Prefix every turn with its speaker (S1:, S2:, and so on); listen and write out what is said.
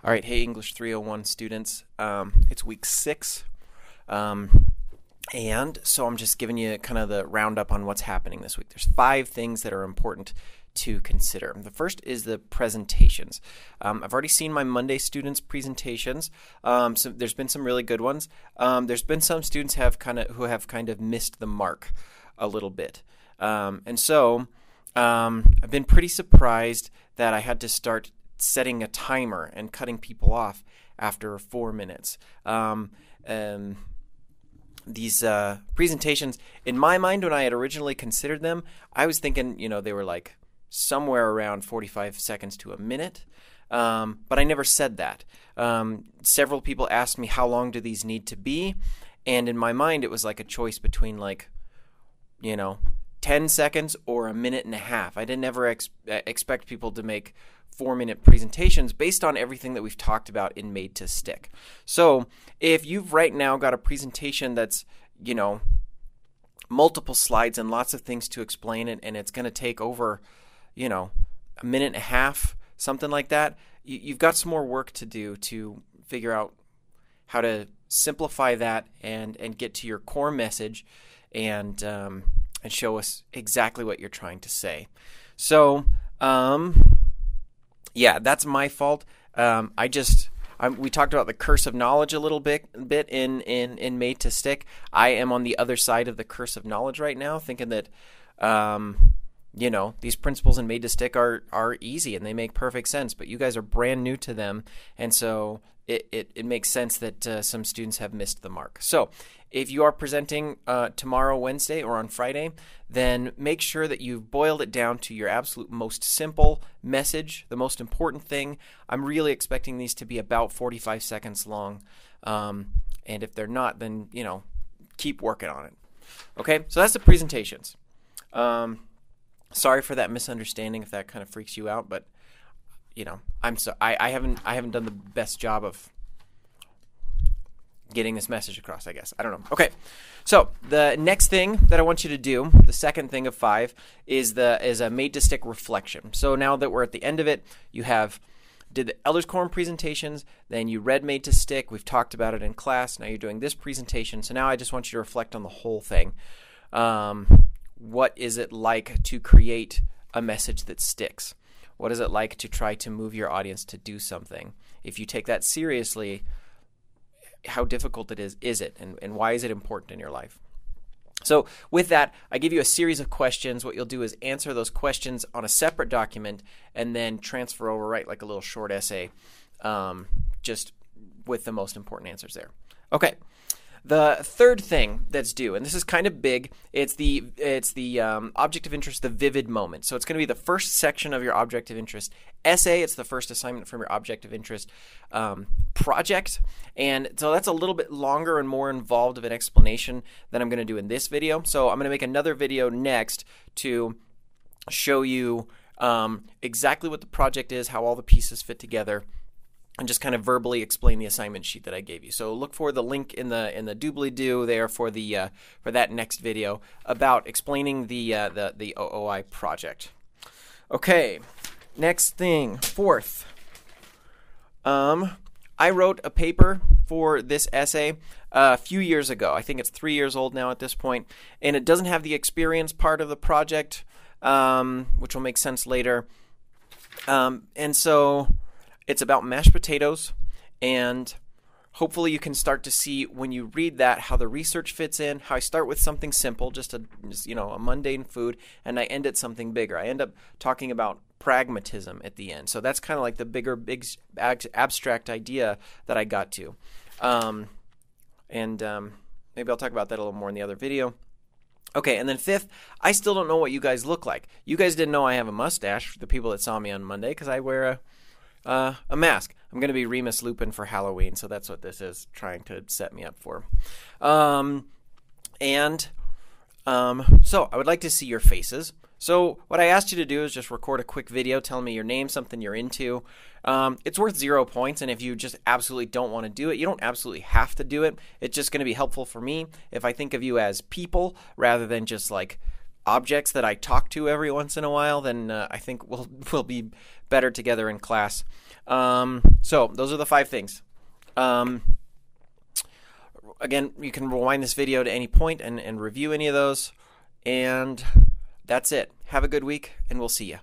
S1: All right, hey English 301 students, it's week 6, and so I'm just giving you kind of the roundup on what's happening this week. There's 5 things that are important to consider. The first is the presentations. I've already seen my Monday students' presentations, so there's been some really good ones. There's been some students who have kind of missed the mark a little bit, and so I've been pretty surprised that I had to start setting a timer and cutting people off after 4 minutes. These presentations, in my mind, when I had originally considered them, I was thinking, they were like somewhere around 45 seconds to a minute, but I never said that. Several people asked me, how long do these need to be? And in my mind, it was like a choice between 10 seconds or a minute and a half. I didn't ever expect people to make 4-minute presentations based on everything that we've talked about in Made to Stick. So if you've right now got a presentation that's, multiple slides and lots of things to explain it, and it's going to take over, a minute and a half, something like that, you've got some more work to do to figure out how to simplify that and get to your core message and show us exactly what you're trying to say. So, yeah, that's my fault. We talked about the curse of knowledge a little bit in Made to Stick. I am on the other side of the curse of knowledge right now, thinking that, these principles in Made to Stick are easy and they make perfect sense, but you guys are brand new to them, and so it makes sense that some students have missed the mark. So if you are presenting tomorrow, Wednesday, or on Friday, then make sure that you've boiled it down to your absolute most simple message, the most important thing. I'm really expecting these to be about 45 seconds long, and if they're not, then, keep working on it. Okay, so that's the presentations. Sorry for that misunderstanding if that kind of freaks you out, but I haven't done the best job of getting this message across, I guess. I don't know. Okay, so the next thing that I want you to do, the second thing of 5, is a Made to Stick reflection. So now that we're at the end of it, you did the Elders Quorum presentations, then you read Made to Stick. We've talked about it in class. Now you're doing this presentation. So now I just want you to reflect on the whole thing. What is it like to create a message that sticks? What is it like to try to move your audience to do something? If you take that seriously, how difficult is it, and why is it important in your life? So with that, I give you a series of questions. What you'll do is answer those questions on a separate document and then transfer over, write like a little short essay, just with the most important answers there. Okay. The third thing that's due, and this is kind of big, it's the object of interest, the vivid moment. So it's going to be the first section of your object of interest essay. It's the first assignment from your object of interest project. And so that's a little bit longer and more involved of an explanation than I'm going to do in this video. So I'm going to make another video next to show you exactly what the project is, how all the pieces fit together, and just kind of verbally explain the assignment sheet that I gave you. So look for the link in the doobly-doo there for that next video about explaining the OOI project. Okay, next thing, 4th. I wrote a paper for this essay a few years ago. I think it's 3 years old now at this point, and it doesn't have the experience part of the project, which will make sense later. And so it's about mashed potatoes, and hopefully you can start to see when you read that how the research fits in, how I start with something simple, just a mundane food, and I end at something bigger. I end up talking about pragmatism at the end. So that's kind of like the big abstract idea that I got to. Maybe I'll talk about that a little more in the other video. Okay, and then 5th, I still don't know what you guys look like. You guys didn't know I have a mustache, the people that saw me on Monday, because I wear a mask. I'm going to be Remus Lupin for Halloween, so that's what this is trying to set me up for. So I would like to see your faces. So what I asked you to do is just record a quick video telling me your name, something you're into. It's worth 0 points, and if you just absolutely don't want to do it, you don't absolutely have to do it. It's just going to be helpful for me if I think of you as people rather than just like objects that I talk to every once in a while, then I think we'll be better together in class. So those are the 5 things. Again, you can rewind this video to any point and review any of those. And that's it. Have a good week, and we'll see you.